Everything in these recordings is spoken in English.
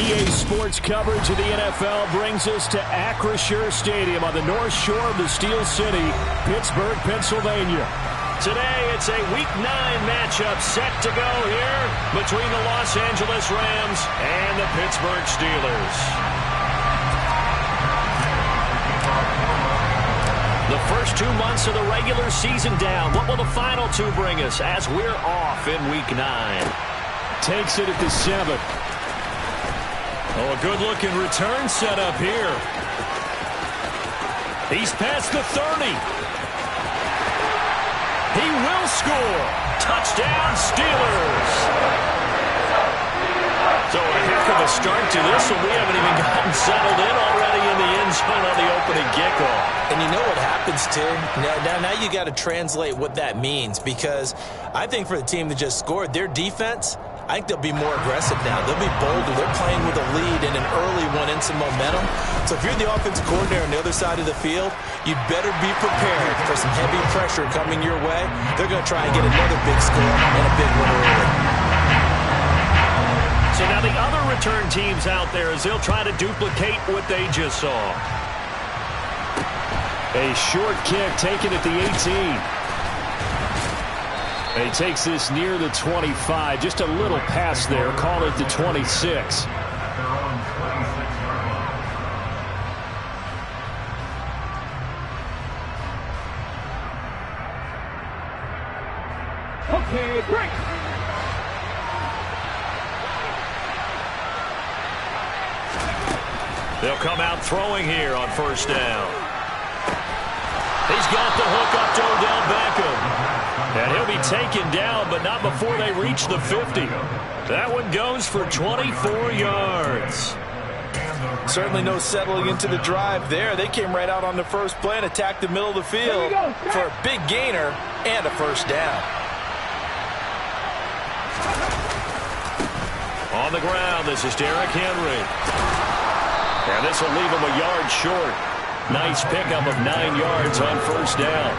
EA Sports coverage of the NFL brings us to Acrisure Stadium on the north shore of the Steel City, Pittsburgh, Pennsylvania. Today, it's a Week 9 matchup set to go here between the Los Angeles Rams and the Pittsburgh Steelers. The first 2 months of the regular season down. What will the final 2 bring us as we're off in Week 9? Takes it at the 7. Oh, a good-looking return set up here. He's past the 30. He will score. Touchdown, Steelers. So a heck of a start to this one. We haven't even gotten settled in already in the end zone on the opening kickoff. And you know what happens, too? Now you got to translate what that means, because I think for the team that just scored, their defense, I think they'll be more aggressive now. They'll be bolder. They're playing with a lead and an early one and some momentum. So if you're the offensive coordinator on the other side of the field, you better be prepared for some heavy pressure coming your way. They're going to try and get another big score and a big one early. So now the other return teams out there as they'll try to duplicate what they just saw. A short kick taken at the 18. He takes this near the 25. Just a little pass there. Call it the 26. Okay, break. They'll come out throwing here on first down. He's got the hook up to Odell Beckham. And he'll be taken down, but not before they reach the 50. That one goes for 24 yards. Certainly no settling into the drive there. They came right out on the first play and attacked the middle of the field for a big gainer and a first down. On the ground, this is Derrick Henry. And this will leave him a yard short. Nice pickup of 9 yards on first down.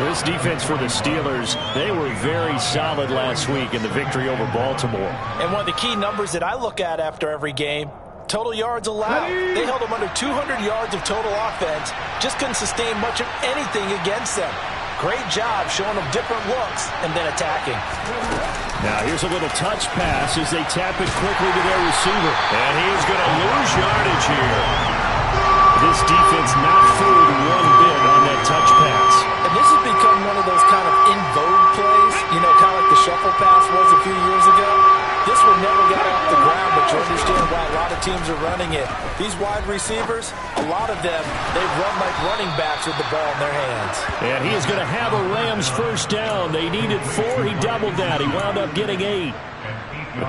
This defense for the Steelers, they were very solid last week in the victory over Baltimore. And one of the key numbers that I look at after every game, total yards allowed. They held them under 200 yards of total offense. Just couldn't sustain much of anything against them. Great job showing them different looks and then attacking. Now here's a little touch pass as they tap it quickly to their receiver. And he's going to lose yardage here. This defense not fooled one bit on that touch pass. And this has become one of those kind of in vogue plays, you know, kind of like the shuffle pass was a few years ago. This one never got off the ground, but you understand why a lot of teams are running it. These wide receivers, a lot of them, they run like running backs with the ball in their hands. And he is going to have a Rams first down. They needed 4. He doubled that. He wound up getting 8.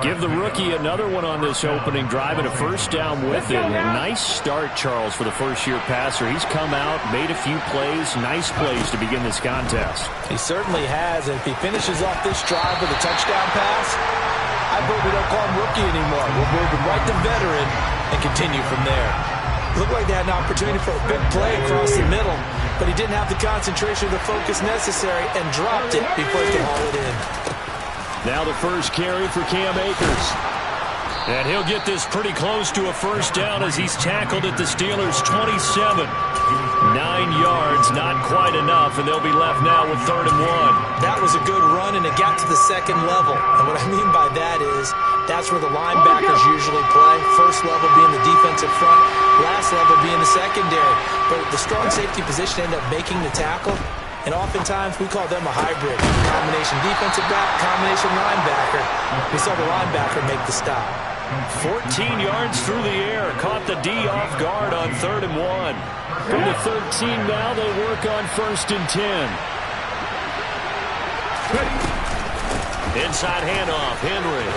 Give the rookie another one on this opening drive and a first down with it. A nice start, Charles, for the first-year passer. He's come out, made a few plays, nice plays to begin this contest. He certainly has, and if he finishes off this drive with a touchdown pass, I vote we don't call him rookie anymore. We'll move him right to veteran and continue from there. Looked like they had an opportunity for a big play across the middle, but he didn't have the concentration or the focus necessary and dropped it before he could haul it in. Now the first carry for Cam Akers. And he'll get this pretty close to a first down as he's tackled at the Steelers' 27. 9 yards, not quite enough, and they'll be left now with 3rd and 1. That was a good run, and it got to the second level. And what I mean by that is that's where the linebackers usually play. First level being the defensive front, last level being the secondary. But the strong safety position ended up making the tackle. And oftentimes, we call them a hybrid. Combination defensive back, combination linebacker. We saw the linebacker make the stop. 14 yards through the air. Caught the D off guard on 3rd and 1. From the 13 now, they work on 1st and 10. Inside handoff, Henry.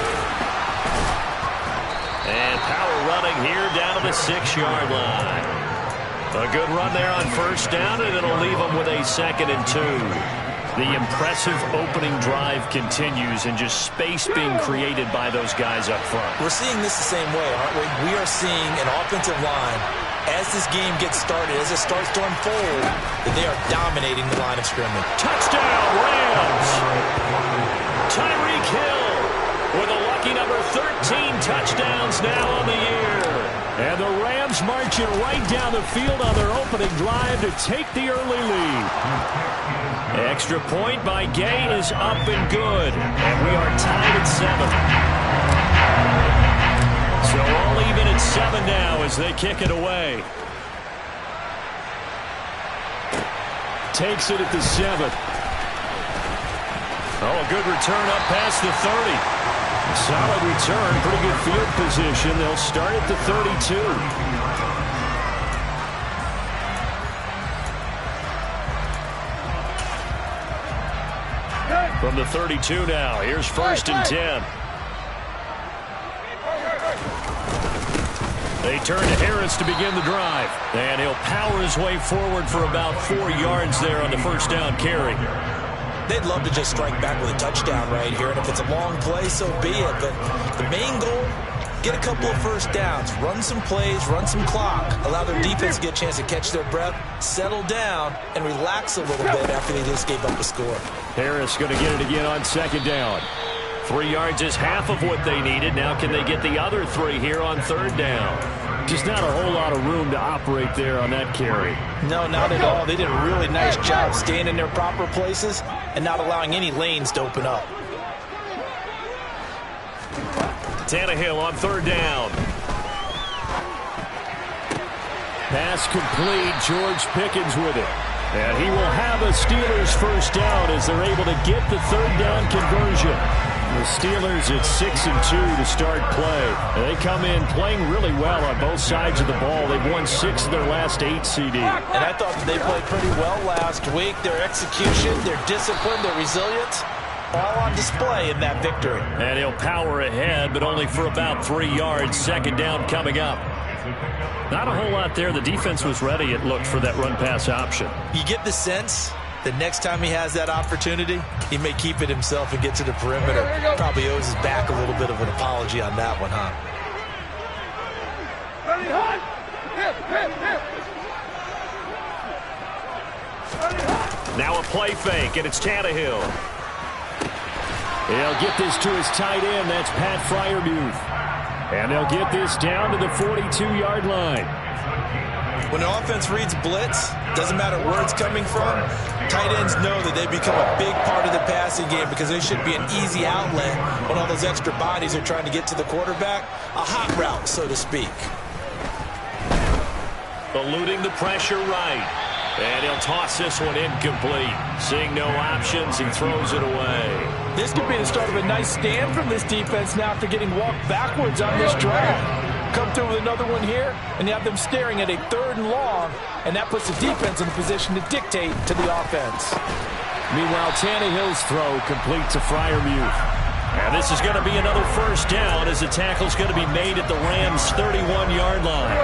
And power running here down to the 6-yard line. A good run there on first down, and it'll leave them with a 2nd and 2. The impressive opening drive continues, and just space being created by those guys up front. We're seeing this the same way, aren't we? We are seeing an offensive line, as this game gets started, as it starts to unfold, that they are dominating the line of scrimmage. Touchdown, Rams! Tyreek Hill with a lucky number 13 touchdowns now on the year. And the Rams marching right down the field on their opening drive to take the early lead. Extra point by Gay is up and good. And we are tied at 7. So all even at 7 now as they kick it away. Takes it at the 7. Oh, a good return up past the 30. Solid return, pretty good field position. They'll start at the 32. From the 32 now, here's 1st and 10. They turn to Harris to begin the drive. And he'll power his way forward for about 4 yards there on the first down carry. They'd love to just strike back with a touchdown right here, and if it's a long play, so be it. But the main goal, get a couple of first downs, run some plays, run some clock, allow their defense to get a chance to catch their breath, settle down, and relax a little bit after they just gave up a score. Harris going to get it again on 2nd down. 3 yards is half of what they needed. Now can they get the other 3 here on 3rd down? Just not a whole lot of room to operate there on that carry. No, not at all. They did a really nice job staying in their proper places and not allowing any lanes to open up. Tannehill on 3rd down. Pass complete. George Pickens with it. And he will have a Steelers first down as they're able to get the 3rd down conversion. The Steelers at 6-2 to start play. They come in playing really well on both sides of the ball. They've won 6 of their last 8 CD. And I thought that they played pretty well last week. Their execution, their discipline, their resilience, all on display in that victory. And he'll power ahead, but only for about 3 yards. 2nd down coming up. Not a whole lot there. The defense was ready, it looked, for that run-pass option. You get the sense that next time he has that opportunity, he may keep it himself and get to the perimeter. Probably owes his back a little bit of an apology on that one, huh? Now a play fake, and it's Tannehill. He'll get this to his tight end. That's Pat Freiermuth. And they'll get this down to the 42-yard line. When the offense reads blitz, doesn't matter where it's coming from, tight ends know that they become a big part of the passing game because they should be an easy outlet when all those extra bodies are trying to get to the quarterback. A hot route, so to speak. Eluding the pressure right. And he'll toss this one incomplete. Seeing no options, he throws it away. This could be the start of a nice stand from this defense now after getting walked backwards on this drive. Come through with another one here, and you have them staring at a 3rd and long, and that puts the defense in a position to dictate to the offense. Meanwhile, Tannehill's throw complete to Freiermuth. And this is going to be another first down as the tackle's going to be made at the Rams' 31-yard line.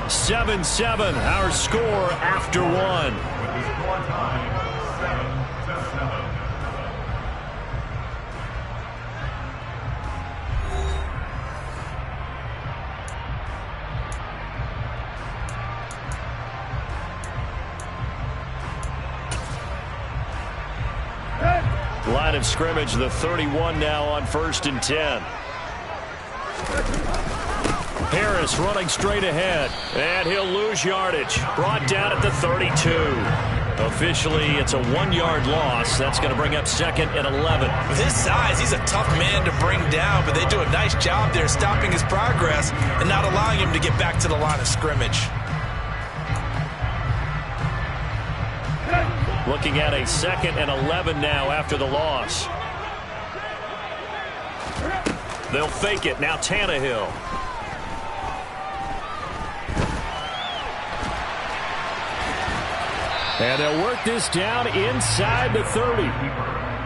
7-7, our score after 1. Line of scrimmage, the 31 now on 1st and 10. Harris running straight ahead, and he'll lose yardage. Brought down at the 32. Officially, it's a 1-yard loss. That's going to bring up 2nd and 11. With his size, he's a tough man to bring down, but they do a nice job there stopping his progress and not allowing him to get back to the line of scrimmage. Looking at a 2nd and 11 now after the loss. They'll fake it. Now Tannehill. And they'll work this down inside the 30.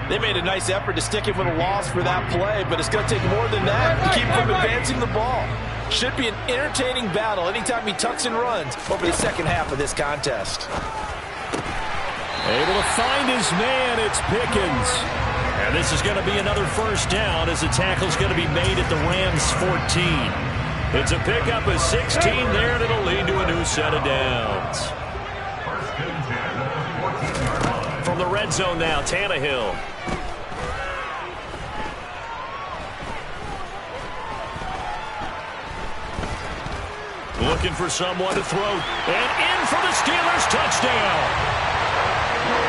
They made a nice effort to stick him with a loss for that play, but it's going to take more than that to keep him from advancing the ball. Should be an entertaining battle anytime he tucks and runs over the second half of this contest. Able to find his man, it's Pickens. And this is going to be another first down as the tackle's going to be made at the Rams' 14. It's a pickup of 16 there, and it'll lead to a new set of downs. For from the red zone now, Tannehill. Looking for someone to throw. And in for the Steelers, touchdown.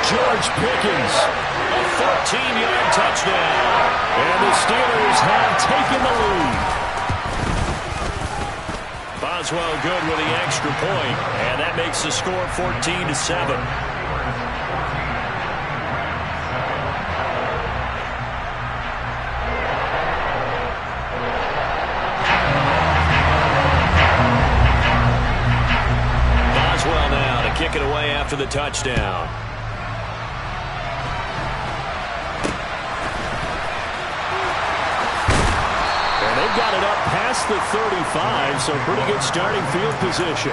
George Pickens, a 14-yard touchdown. And the Steelers have taken the lead. Boswell good with the extra point, and that makes the score 14-7. Boswell now to kick it away after the touchdown. They've got it up past the 35, so pretty good starting field position.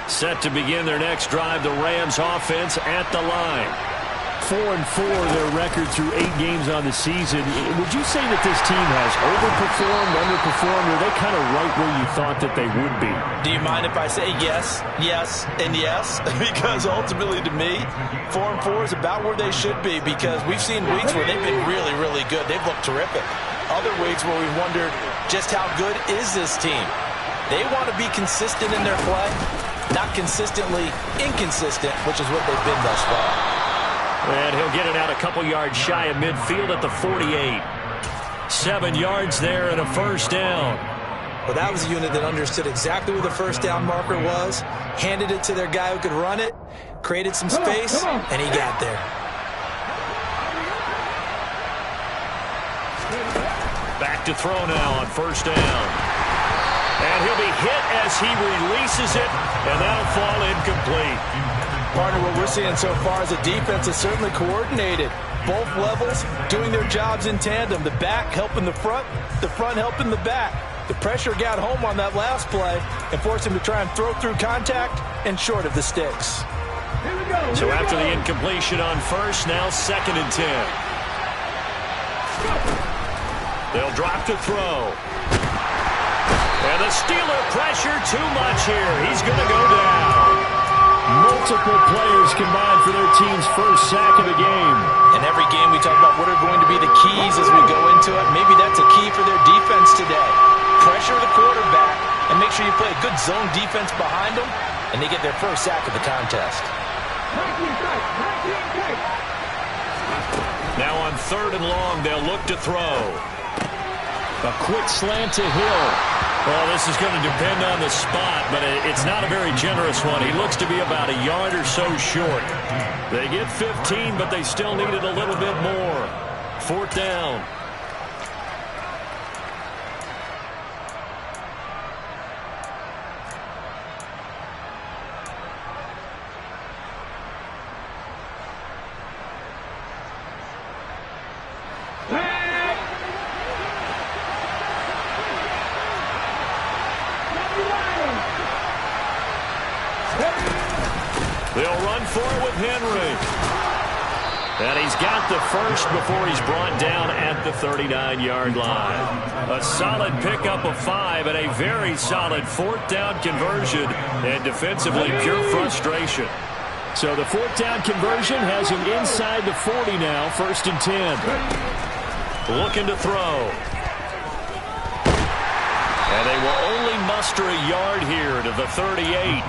Set to begin their next drive, the Rams offense at the line. 4-4 their record through 8 games on the season. Would you say that this team has overperformed, underperformed, or are they kind of right where you thought that they would be? Do you mind if I say yes, yes, and yes? Because ultimately to me, 4-4 is about where they should be, because we've seen weeks where they've been really, really good. They've looked terrific. Other weeks where we wondered just how good is this team. They want to be consistent in their play, not consistently inconsistent, which is what they've been thus far. And he'll get it out a couple yards shy of midfield at the 48. 7 yards there and a first down. Well, that was a unit that understood exactly where the first down marker was, handed it to their guy who could run it, created some space, and he got there. Back to throw now on first down. And he'll be hit as he releases it, and that'll fall incomplete. Partner, what we're seeing so far is the defense is certainly coordinated. Both levels doing their jobs in tandem. The back helping the front helping the back. The pressure got home on that last play and forced him to try and throw through contact and short of the sticks. So after the incompletion on first, now 2nd and 10. They'll drop to throw. And the Steeler pressure too much here. He's going to go down. Multiple players combined for their team's first sack of the game. In every game we talk about what are going to be the keys as we go into it. Maybe that's a key for their defense today. Pressure the quarterback and make sure you play a good zone defense behind them, and they get their first sack of the contest. Now on 3rd and long, they'll look to throw. A quick slant to Hill. Well, this is going to depend on the spot, but it's not a very generous one. He looks to be about a yard or so short. They get 15, but they still needed a little bit more. 4th down. They'll run for it with Henry. And he's got the first before he's brought down at the 39-yard line. A solid pickup of 5 and a very solid 4th down conversion. And defensively, pure frustration. So the 4th down conversion has him inside the 40 now, 1st and 10. Looking to throw. And they will only muster a yard here to the 38.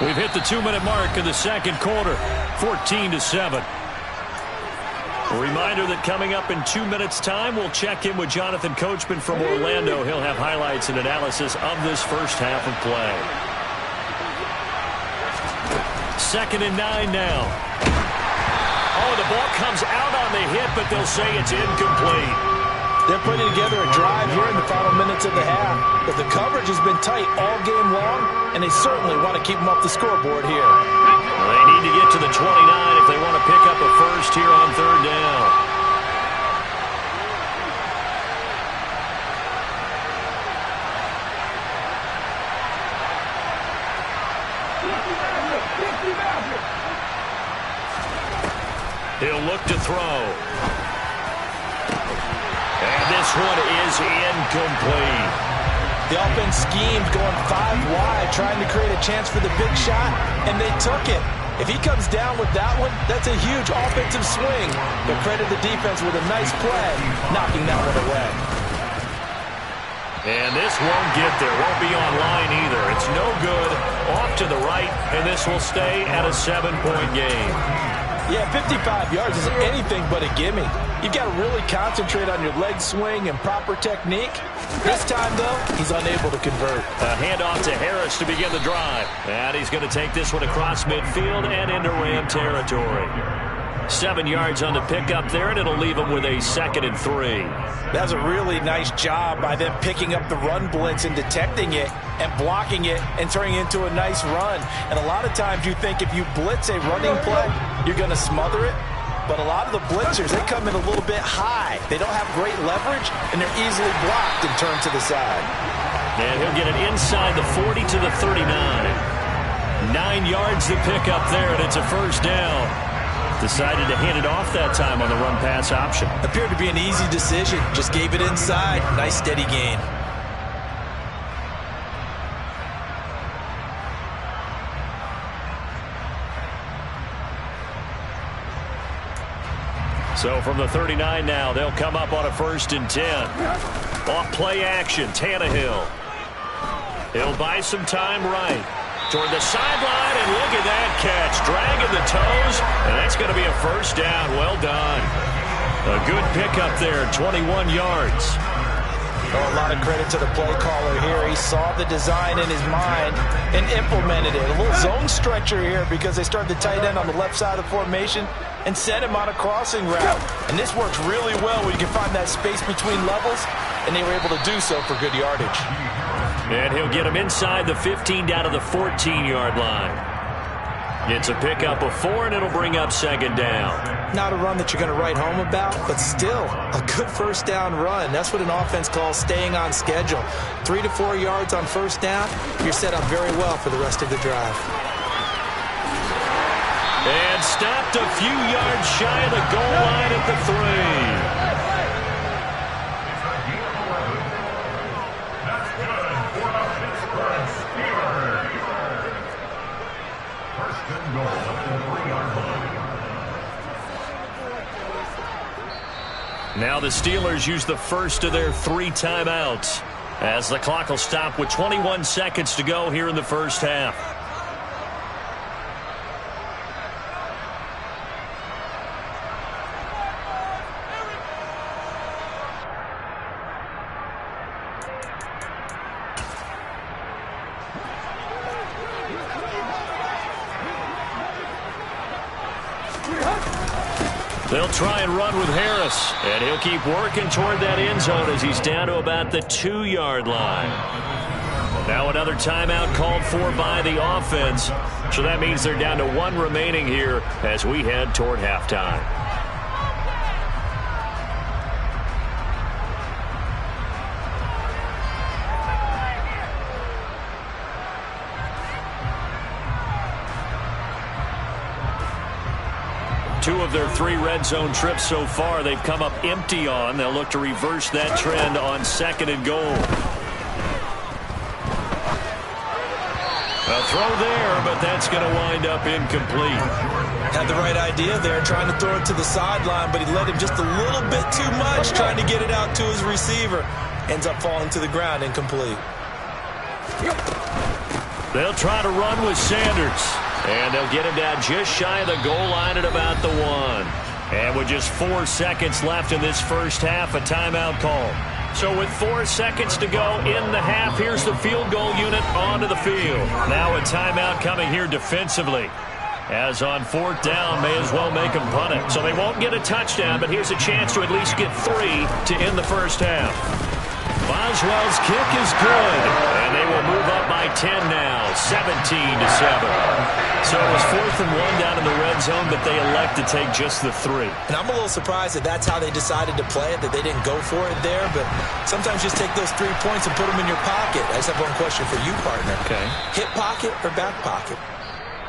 We've hit the 2-minute mark of the 2nd quarter, 14-7. A reminder that coming up in 2 minutes' time, we'll check in with Jonathan Coachman from Orlando. He'll have highlights and analysis of this first half of play. 2nd and 9 now. Oh, the ball comes out on the hit, but they'll say it's incomplete. They're putting together a drive here in the final minutes of the half. But the coverage has been tight all game long, and they certainly want to keep them off the scoreboard here. Well, they need to get to the 29 if they want to pick up a first here on 3rd down. He'll look to throw. And this one is incomplete. The offense schemed going 5 wide, trying to create a chance for the big shot, and they took it. If he comes down with that one, that's a huge offensive swing. But credit the defense with a nice play, knocking that one away. And this won't get there. Won't be on line either. It's no good. Off to the right, and this will stay at a 7-point game. Yeah, 55 yards is anything but a gimme. You've got to really concentrate on your leg swing and proper technique. This time, though, he's unable to convert. A handoff to Harris to begin the drive. And he's going to take this one across midfield and into Ram territory. 7 yards on the pickup there, and it'll leave him with a 2nd and 3. That's a really nice job by them picking up the run blitz and detecting it and blocking it and turning it into a nice run. And a lot of times you think if you blitz a running play, you're going to smother it. But a lot of the blitzers, they come in a little bit high. They don't have great leverage, and they're easily blocked and turned to the side. And he'll get it inside the 40 to the 39. 9 yards to pick up there, and it's a first down. Decided to hand it off that time on the run-pass option. Appeared to be an easy decision. Just gave it inside. Nice steady gain. So from the 39 now, they'll come up on a 1st and 10. Off play action, Tannehill. He'll buy some time right. Toward the sideline, and look at that catch. Dragging the toes, and that's going to be a first down. Well done. A good pickup there, 21 yards. Oh, a lot of credit to the play caller here. He saw the design in his mind and implemented it. A little zone stretcher here because they started the tight end on the left side of the formation and sent him on a crossing route. And this works really well when you can find that space between levels, and they were able to do so for good yardage. And he'll get him inside the 15 down to the 14-yard line. It's a pickup of 4, and it'll bring up 2nd down. Not a run that you're going to write home about, but still a good first down run. That's what an offense calls staying on schedule. 3 to 4 yards on first down, you're set up very well for the rest of the drive. And stopped a few yards shy of the goal line at the 3. Now the Steelers use the first of their 3 timeouts as the clock will stop with 21 seconds to go here in the first half. They'll try and run with Harris, and he'll keep working toward that end zone as he's down to about the 2-yard line. Now another timeout called for by the offense, so that means they're down to 1 remaining here as we head toward halftime. Two of their 3 red zone trips so far they've come up empty on. They'll look to reverse that trend on 2nd and goal. A throw there, but that's going to wind up incomplete. Had the right idea there, trying to throw it to the sideline, but he led him just a little bit too much, trying to get it out to his receiver. Ends up falling to the ground, incomplete. They'll try to run with Sanders. And they'll get him down just shy of the goal line at about the 1. And with just 4 seconds left in this first half, a timeout call. So with 4 seconds to go in the half, here's the field goal unit onto the field. Now a timeout coming here defensively. As on 4th down, may as well make them punt it. So they won't get a touchdown, but here's a chance to at least get 3 to end the first half. Boswell's kick is good, and they will move up by 10 now, 17-7. So it was 4th and 1 down in the red zone, but they elect to take just the 3. And I'm a little surprised that that's how they decided to play it, that they didn't go for it there. But sometimes just take those 3 points and put them in your pocket. I just have one question for you, partner. Okay. Hip pocket or back pocket?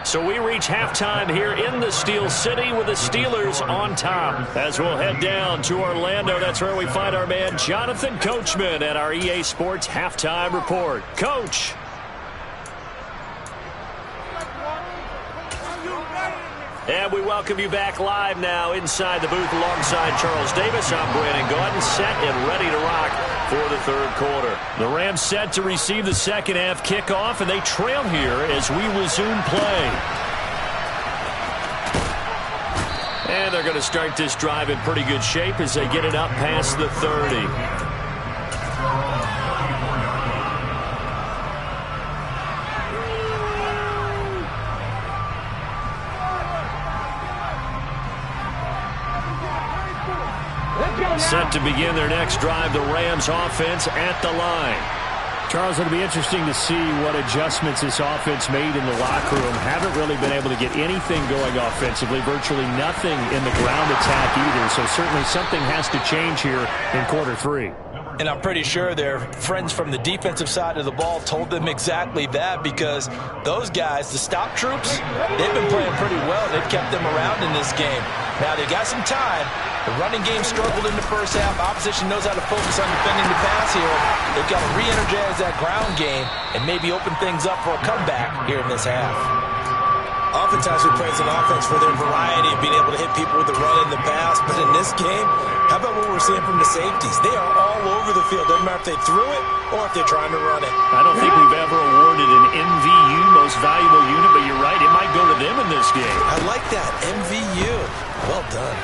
So we reach halftime here in the Steel City with the Steelers on top. As we'll head down to Orlando, that's where we find our man Jonathan Coachman at our EA Sports Halftime Report. Coach. And we welcome you back live now inside the booth alongside Charles Davis. I'm Brandon Gaudin, set and ready to rock for the third quarter. The Rams set to receive the second half kickoff, and they trail here as we resume play. And they're going to start this drive in pretty good shape as they get it up past the 30. Set to begin their next drive, the Rams offense at the line. Charles, it'll be interesting to see what adjustments this offense made in the locker room. Haven't really been able to get anything going offensively, virtually nothing in the ground attack either. So certainly something has to change here in quarter three. And I'm pretty sure their friends from the defensive side of the ball told them exactly that, because those guys, the stop troops, they've been playing pretty well. They've kept them around in this game. Now, they got some time. The running game struggled in the first half. Opposition knows how to focus on defending the pass here. They've got to re-energize that ground game and maybe open things up for a comeback here in this half. Oftentimes we praise an offense for their variety of being able to hit people with the run and the pass, but in this game, how about what we're seeing from the safeties? They are all over the field. Doesn't matter if they threw it or if they're trying to run it. I don't think we've ever awarded an MVU, most valuable unit, but you're right, it might go to them in this game. I like that, MVU. Well done.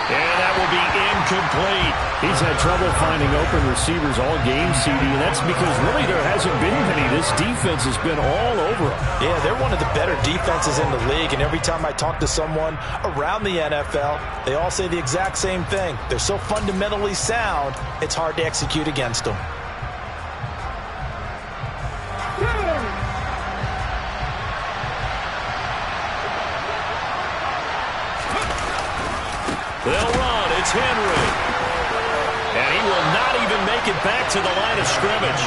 And that will be incomplete. He's had trouble finding open receivers all game, CD, and that's because really there hasn't been many. This defense has been all over them. Yeah, they're one of the better defenses in the league, and every time I talk to someone around the NFL, they all say the exact same thing. They're so fundamentally sound, it's hard to execute against them. They'll run. It's Henry. And he will not even make it back to the line of scrimmage.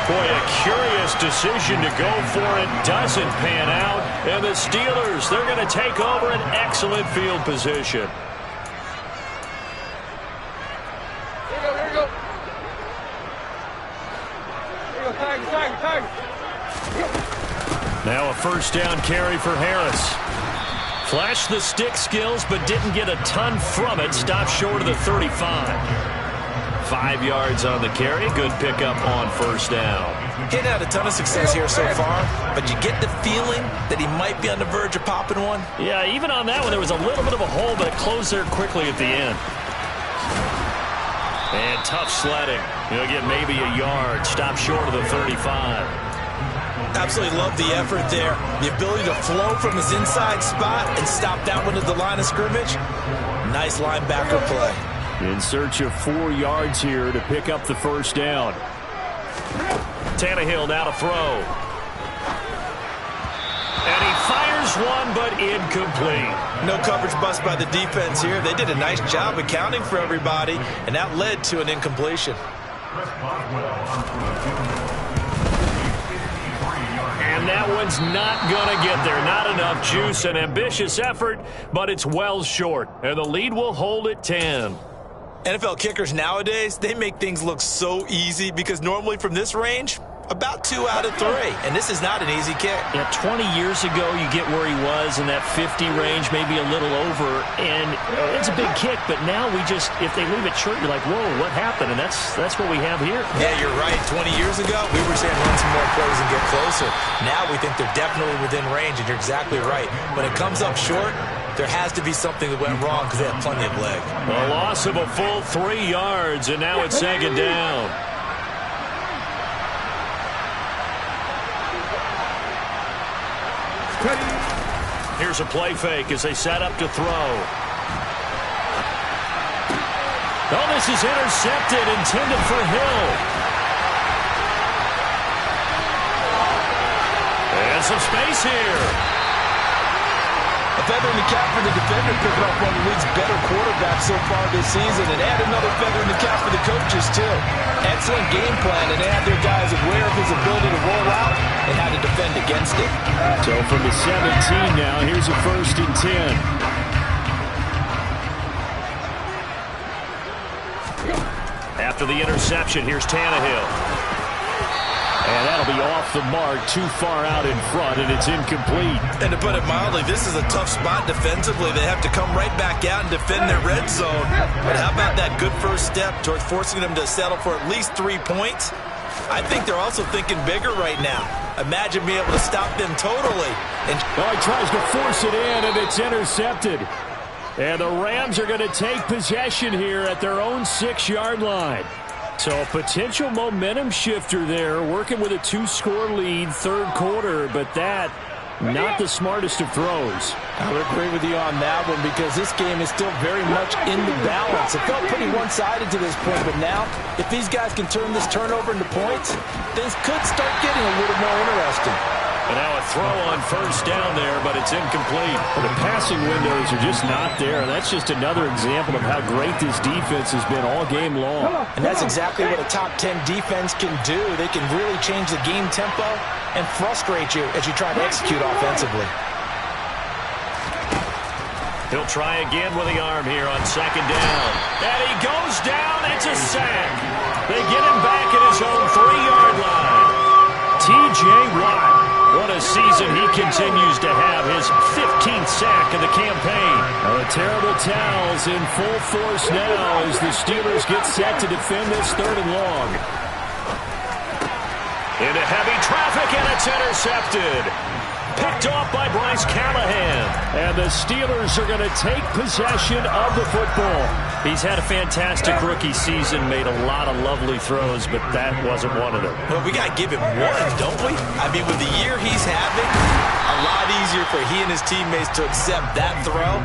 Boy, a curious decision to go for it. Doesn't pan out. And the Steelers, they're going to take over an excellent field position. Here you go. Tag. Now a first down carry for Harris. Flashed the stick skills, but didn't get a ton from it. Stopped short of the 35. 5 yards on the carry. Good pickup on first down. He hadn't had a ton of success here so far, but you get the feeling that he might be on the verge of popping one. Yeah, even on that one, there was a little bit of a hole, but it closed there quickly at the end. And tough sledding. He'll get maybe a yard. Stopped short of the 35. Absolutely love the effort there. The ability to flow from his inside spot and stop that one at the line of scrimmage. Nice linebacker play. In search of 4 yards here to pick up the first down. Tannehill now to throw. And he fires one, but incomplete. No coverage bust by the defense here. They did a nice job accounting for everybody, and that led to an incompletion. And that one's not going to get there. Not enough juice. An ambitious effort, but it's well short. And the lead will hold at 10. NFL kickers nowadays, they make things look so easy because normally from this range, about 2 out of 3. And this is not an easy kick. Yeah, 20 years ago, you get where he was in that 50 range, maybe a little over. And it's a big kick, but now we just, if they leave it short, you're like, whoa, what happened? And that's what we have here. Yeah, you're right. 20 years ago, we were saying run some more plays and get closer. Now we think they're definitely within range, and you're exactly right. When it comes up short, there has to be something that went wrong because they have plenty of leg. A loss of a full 3 yards, and now it's second down. Here's a play fake as they set up to throw. Oh, this is intercepted, intended for Hill. And some space here. A feather in the cap for the defender, picking up one of the league's better quarterbacks so far this season, and add another feather in the cap for the coaches, too. Excellent game plan, and they have their guys aware of his ability to roll out and how to defend against it. So from the 17 now, here's a 1st and 10. After the interception, here's Tannehill. And that'll be off the mark, too far out in front, and it's incomplete. And to put it mildly, this is a tough spot defensively. They have to come right back out and defend their red zone. But how about that good first step towards forcing them to settle for at least 3 points? I think they're also thinking bigger right now. Imagine being able to stop them totally. And he tries to force it in, and it's intercepted. And the Rams are going to take possession here at their own 6-yard line. So a potential momentum shifter there, working with a 2-score lead, 3rd quarter, but that, not the smartest of throws. I would agree with you on that one because this game is still very much in the balance. It felt pretty one-sided to this point, but now, if these guys can turn this turnover into points, things could start getting a little more interesting. And now a throw on 1st down there, but it's incomplete. Well, the passing windows are just not there. That's just another example of how great this defense has been all game long. And that's exactly what a top 10 defense can do. They can really change the game tempo and frustrate you as you try to execute offensively. He'll try again with the arm here on 2nd down. And he goes down. It's a sack. They get him back at his own 3-yard line. T.J. Watt. What a season he continues to have, his 15th sack of the campaign. The terrible towels in full force now as the Steelers get set to defend this 3rd and long. Into heavy traffic, and it's intercepted. Picked off by Bryce Callahan. And the Steelers are going to take possession of the football. He's had a fantastic rookie season, made a lot of lovely throws, but that wasn't one of them. Well, we got to give him one, don't we? I mean, with the year he's having, a lot easier for he and his teammates to accept that throw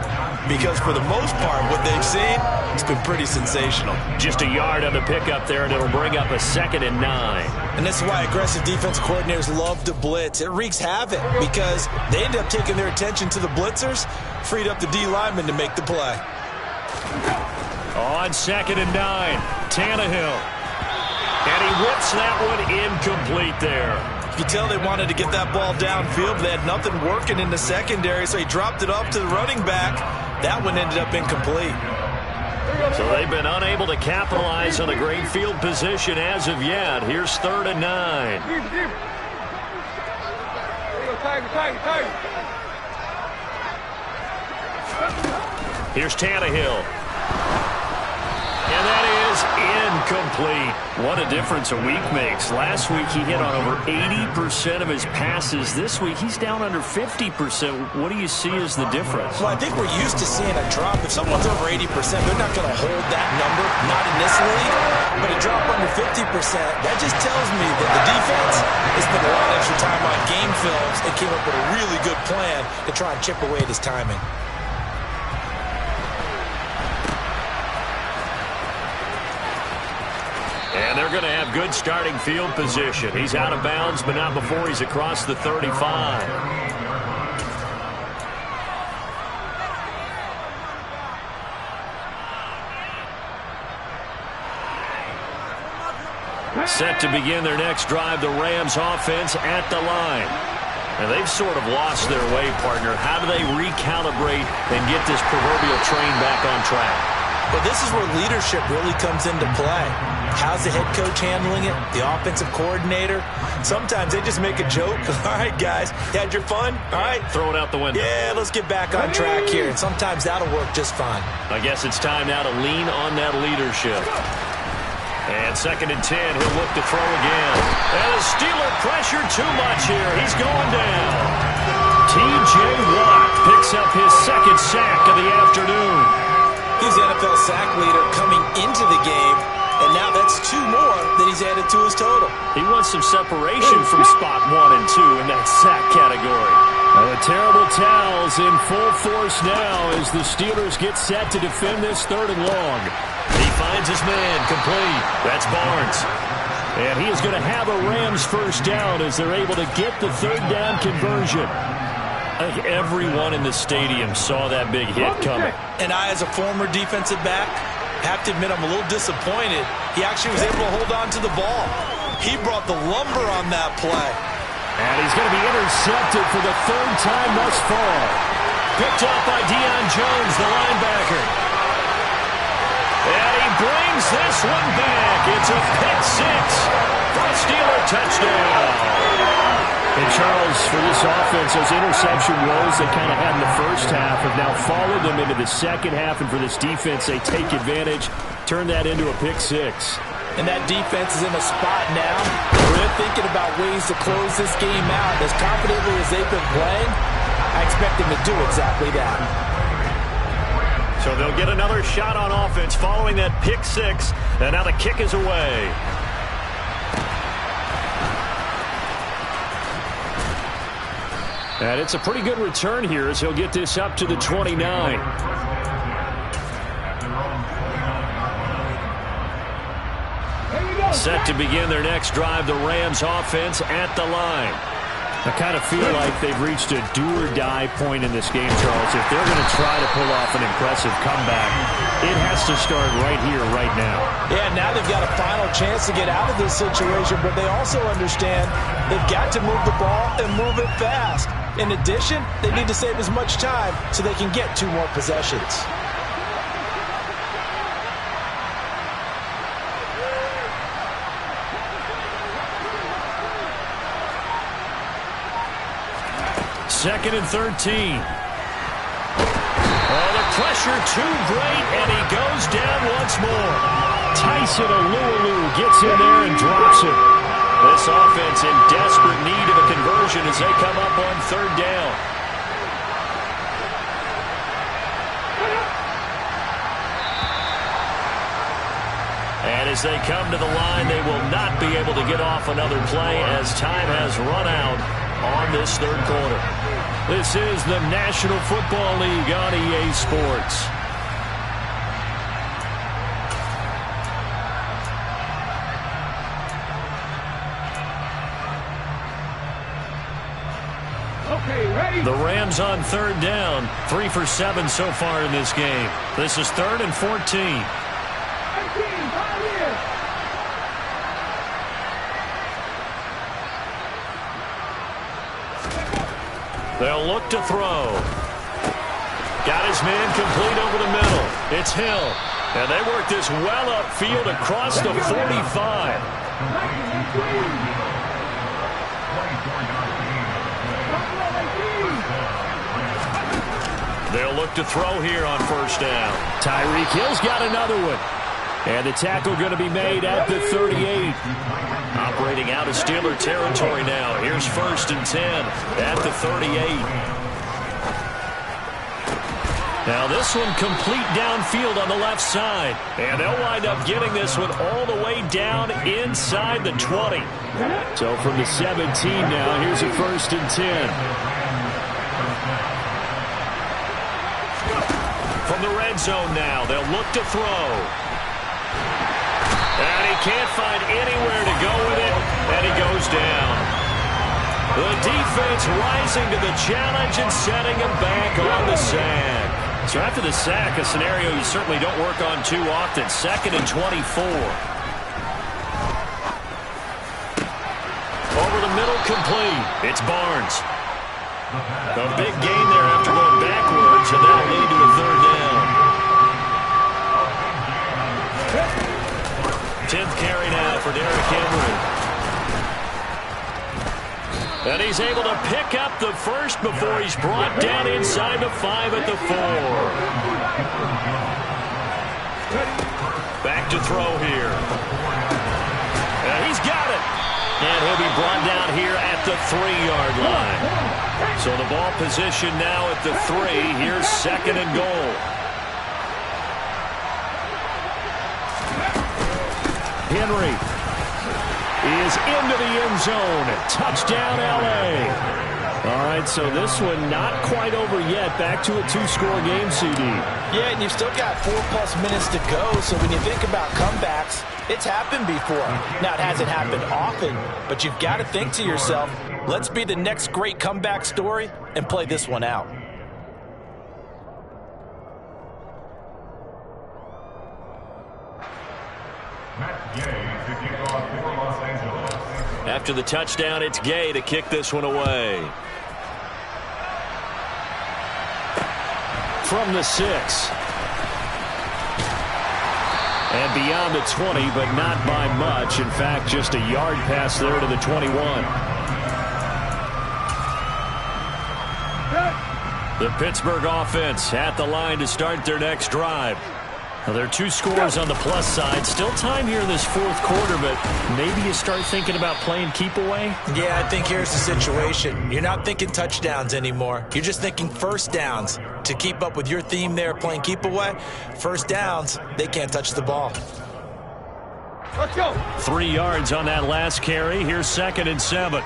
because for the most part, what they've seen, it's been pretty sensational. Just a yard on the pickup there, and it'll bring up a 2nd and 9. And that's why aggressive defense coordinators love to blitz. It wreaks havoc because they end up taking their attention to the blitzers, freed up the D lineman to make the play. On 2nd and 9, Tannehill. And he whips that one incomplete there. You can tell they wanted to get that ball downfield, but they had nothing working in the secondary, so he dropped it off to the running back. That one ended up incomplete. So they've been unable to capitalize on a great field position as of yet. Here's 3rd and 9. Here's Tannehill. And that is incomplete. What a difference a week makes. Last week he hit on over 80% of his passes. This week he's down under 50%. What do you see as the difference? Well, I think we're used to seeing a drop. If someone's over 80%, they're not going to hold that number, not in this league. But a drop under 50%, that just tells me that the defense has spent a lot of extra time on game films and came up with a really good plan to try and chip away at his timing. And they're going to have good starting field position. He's out of bounds, but not before he's across the 35. Set to begin their next drive, the Rams offense at the line. And they've sort of lost their way, partner. How do they recalibrate and get this proverbial train back on track? But this is where leadership really comes into play. How's the head coach handling it? The offensive coordinator? Sometimes they just make a joke. All right, guys, you had your fun? All right. Throw it out the window. Yeah, let's get back on track here. And sometimes that'll work just fine. I guess it's time now to lean on that leadership. And 2nd and 10, he'll look to throw again. And the Steeler pressure too much here. He's going down. T.J. Watt picks up his 2nd sack of the afternoon. He's the NFL sack leader coming into the game, and now that's 2 more that he's added to his total. He wants some separation from spot 1 and 2 in that sack category. Now the terrible towels in full force now as the Steelers get set to defend this 3rd and long. He finds his man complete. That's Barnes. And he is going to have a Rams 1st down as they're able to get the 3rd down conversion. I think everyone in the stadium saw that big hit coming. And I, as a former defensive back, have to admit I'm a little disappointed. He actually was able to hold on to the ball. He brought the lumber on that play. And he's going to be intercepted for the third time thus far. Picked up by Deion Jones, the linebacker. And he brings this one back. It's a pick six for a Steeler touchdown. And Charles, for this offense, those interception woes they kind of had in the first half have now followed them into the second half. And for this defense, they take advantage, turn that into a pick six. And that defense is in a spot now where they're thinking about ways to close this game out. As confidently as they've been playing, I expect them to do exactly that. So they'll get another shot on offense following that pick six. And now the kick is away. And it's a pretty good return here as he'll get this up to the 29. Set to begin their next drive, the Rams offense at the line. I kind of feel like they've reached a do-or-die point in this game, Charles. If they're going to try to pull off an impressive comeback, it has to start right here, right now. Yeah, now they've got a final chance to get out of this situation, but they also understand they've got to move the ball and move it fast. In addition, they need to save as much time so they can get 2 more possessions. Second and 13. Oh, the pressure too great, and he goes down once more. Tyson Alualu gets in there and drops him. This offense in desperate need of a conversion as they come up on third down. And as they come to the line, they will not be able to get off another play as time has run out on this third quarter. This is the National Football League on EA Sports. The Rams on third down, 3 for 7 so far in this game. This is 3rd and 14. They'll look to throw. Got his man complete over the middle. It's Hill. And they work this well upfield across the 45. They'll look to throw here on first down. Tyreek Hill's got another one. And the tackle going to be made at the 38. Operating out of Steeler territory now. Here's 1st and 10 at the 38. Now this one complete downfield on the left side. And they'll wind up getting this one all the way down inside the 20. So from the 17 now, here's a 1st and 10. From the red zone now, they'll look to throw. And he can't find anywhere to go with it, and he goes down. The defense rising to the challenge and setting him back on the sack. So after the sack, a scenario you certainly don't work on too often. 2nd and 24. Over the middle, complete. It's Barnes. A big gain there after going backwards, and that'll lead to a 3rd down. 10th carry now for Derrick Henry. And he's able to pick up the first before he's brought down inside the 5 at the 4. Back to throw here. And he's got it. And he'll be brought down here at the 3-yard line. So the ball position now at the 3. Here's 2nd and goal. Henry is into the end zone. Touchdown, L.A. All right, so this one not quite over yet. Back to a 2-score game, CD. Yeah, and you've still got 4+ minutes to go, so when you think about comebacks, it's happened before. Now, it hasn't happened often, but you've got to think to yourself, let's be the next great comeback story and play this one out. After the touchdown, it's Gay to kick this one away. From the 6. And beyond the 20, but not by much. In fact, just a yard pass there to the 21. The Pittsburgh offense at the line to start their next drive. Well, there are 2 scores on the plus side. Still time here in this 4th quarter, but maybe you start thinking about playing keep away? Yeah, I think here's the situation. You're not thinking touchdowns anymore. You're just thinking first downs. To keep up with your theme there, playing keep away, first downs, they can't touch the ball. Let's go. 3 yards on that last carry. Here's 2nd and 7.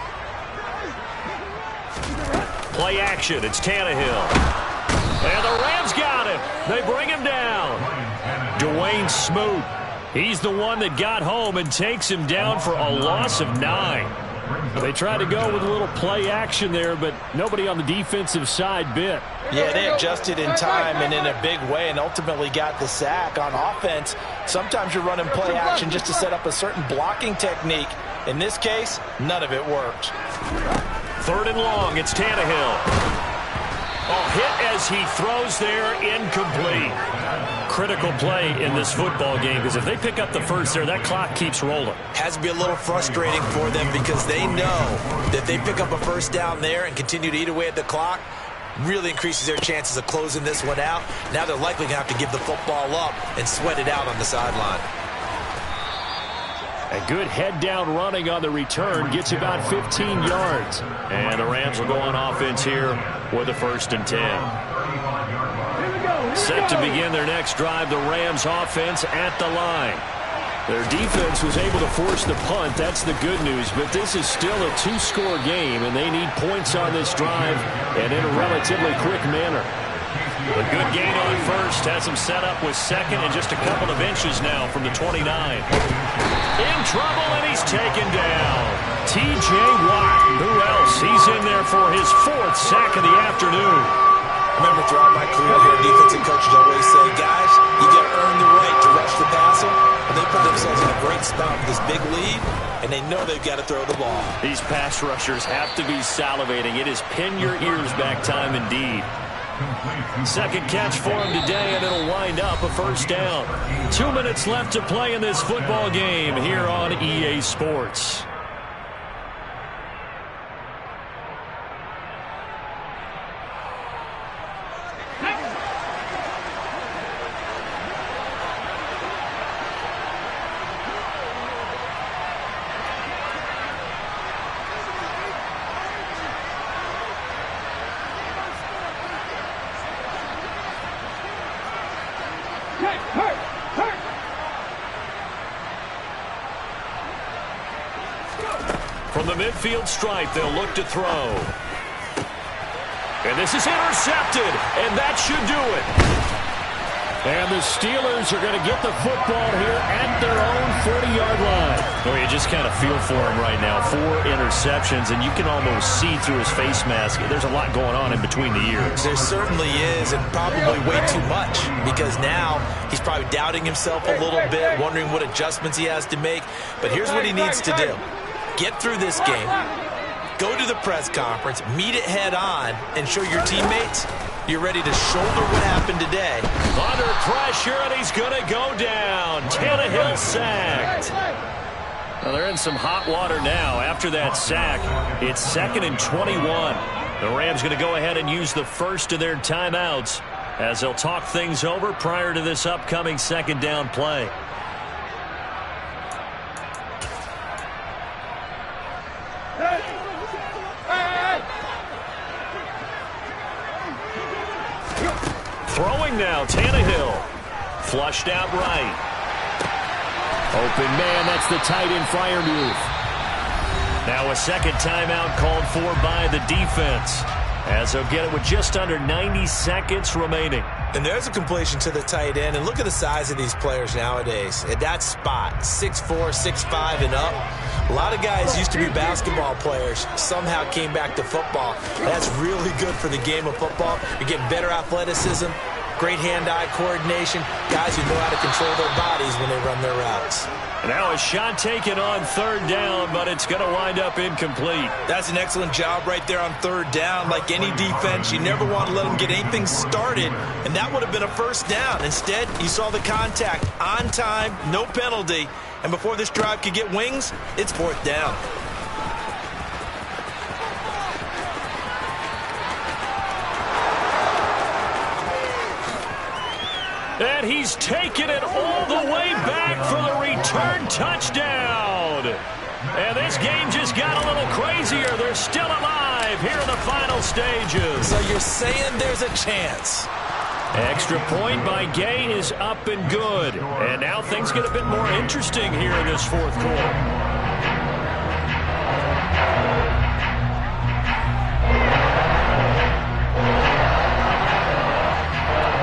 Play action. It's Tannehill. And the Rams got him. They bring him down. Dwayne Smoot. He's the one that got home and takes him down for a loss of 9. They tried to go with a little play action there, but nobody on the defensive side bit. Yeah, they adjusted in time and in a big way and ultimately got the sack. On offense, sometimes you're running play action just to set up a certain blocking technique. In this case, none of it worked. 3rd and long, it's Tannehill. Hit as he throws there, incomplete. Critical play in this football game, because if they pick up the first there, that clock keeps rolling. Has to be a little frustrating for them because they know that they pick up a first down there and continue to eat away at the clock, really increases their chances of closing this one out. Now they're likely going to have to give the football up and sweat it out on the sideline. A good head-down running on the return gets about 15 yards. And the Rams will go on offense here with a 1st and 10. Set to begin their next drive, the Rams offense at the line. Their defense was able to force the punt. That's the good news. But this is still a 2-score game, and they need points on this drive and in a relatively quick manner. A good gain on 1st has him set up with 2nd and just a couple of inches now from the 29. In trouble, and he's taken down. T.J. Watt. Who else? He's in there for his 4th sack of the afternoon. Remember, throughout my career here, defensive coaches always say, guys, you got to earn the right to rush the passer. And they put themselves in a great spot with this big lead, and they know they've got to throw the ball. These pass rushers have to be salivating. It is pin your ears back time indeed. 2nd catch for him today, and it'll wind up a 1st down. 2 minutes left to play in this football game here on EA Sports. From the midfield stripe, they'll look to throw. And this is intercepted, and that should do it. And the Steelers are going to get the football here at their own 40-yard line. Oh, you just kind of feel for him right now. 4 interceptions, and you can almost see through his face mask. There's a lot going on in between the ears. There certainly is, and probably way too much, because now he's probably doubting himself a little bit, wondering what adjustments he has to make. But here's what he needs to do. Get through this game, go to the press conference, meet it head on, and show your teammates you're ready to shoulder what happened today. Under pressure, and he's going to go down. Tannehill sacked. Well, they're in some hot water now. After that sack, it's 2nd and 21. The Rams going to go ahead and use the first of their timeouts as they'll talk things over prior to this upcoming 2nd down play. Throwing now, Tannehill. Flushed out right. Open man, that's the tight end Freiermuth. Now a second timeout called for by the defense, as they'll get it with just under 90 seconds remaining. And there's a completion to the tight end. And look at the size of these players nowadays. At that spot, 6'4", 6'5", and up. A lot of guys used to be basketball players, somehow came back to football. That's really good for the game of football. You're getting better athleticism, great hand-eye coordination, guys who know how to control their bodies when they run their routes. Now a shot taken on third down, but it's going to wind up incomplete. That's an excellent job right there on third down. Like any defense, you never want to let them get anything started, and that would have been a first down. Instead, you saw the contact on time, no penalty, and before this drive could get wings, it's fourth down. And he's taken it all the way back for the return touchdown. And this game just got a little crazier. They're still alive here in the final stages. So you're saying there's a chance. Extra point by Gay is up and good. And now things get a bit more interesting here in this fourth quarter.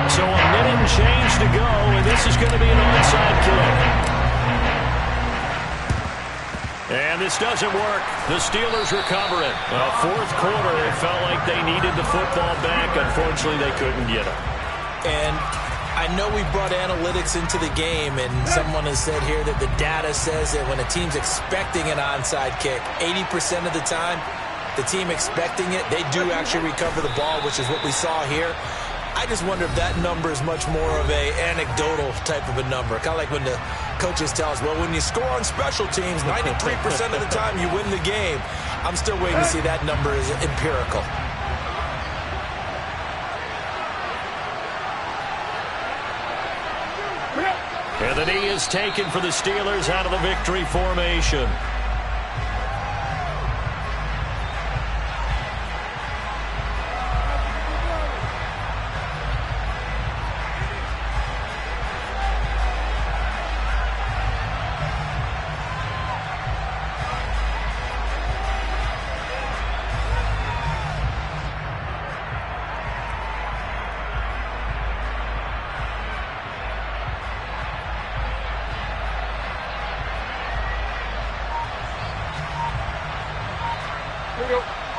So a minute and change to go, and this is going to be an onside kick. And this doesn't work. The Steelers recover it. Fourth quarter, it felt like they needed the football back. Unfortunately, they couldn't get it. And I know we brought analytics into the game, and someone has said here that the data says that when a team's expecting an onside kick, 80% of the time, the team expecting it, they do actually recover the ball, which is what we saw here. I just wonder if that number is much more of a anecdotal type of a number. Kind of like when the coaches tell us, well, when you score on special teams, 93% of the time you win the game. I'm still waiting to see that number is empirical. And the knee is taken for the Steelers out of the victory formation.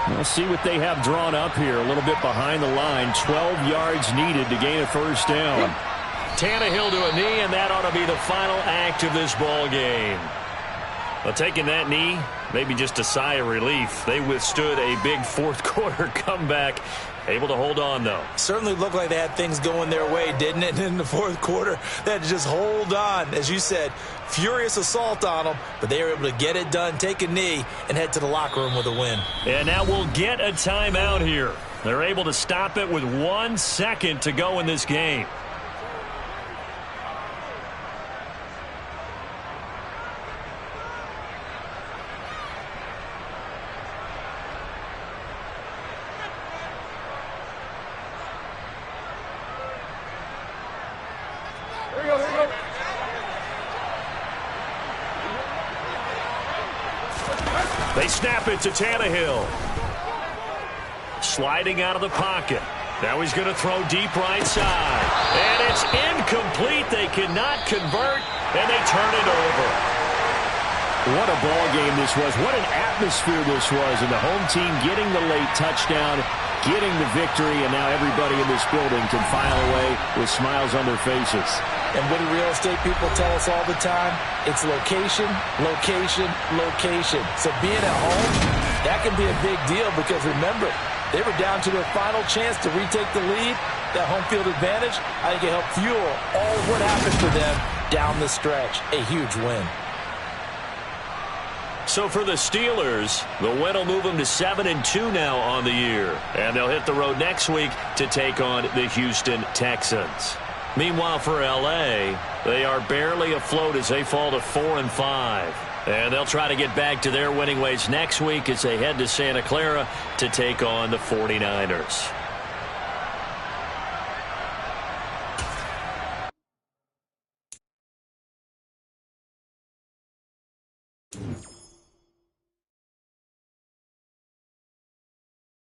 We'll see what they have drawn up here. A little bit behind the line. 12 yards needed to gain a first down. Tannehill to a knee, and that ought to be the final act of this ball game. Well, taking that knee, maybe just a sigh of relief. They withstood a big fourth quarter comeback. Able to hold on, though. Certainly looked like they had things going their way, didn't it? In the fourth quarter, they had to just hold on. As you said, furious assault on them, but they were able to get it done, take a knee, and head to the locker room with a win. And now we'll get a timeout here. They're able to stop it with 1 second to go in this game. They snap it to Tannehill. Sliding out of the pocket. Now he's going to throw deep right side. And it's incomplete. They cannot convert, and they turn it over. What a ball game this was. What an atmosphere this was. And the home team getting the late touchdown, getting the victory, and now everybody in this building can file away with smiles on their faces. And what do real estate people tell us all the time? It's location, location, location. So being at home, that can be a big deal because remember, they were down to their final chance to retake the lead. That home field advantage, I think it helped fuel all of what happened for them down the stretch. A huge win. So for the Steelers, the win will move them to 7-2 now on the year. And they'll hit the road next week to take on the Houston Texans. Meanwhile, for L.A., they are barely afloat as they fall to 4-5. And they'll try to get back to their winning ways next week as they head to Santa Clara to take on the 49ers.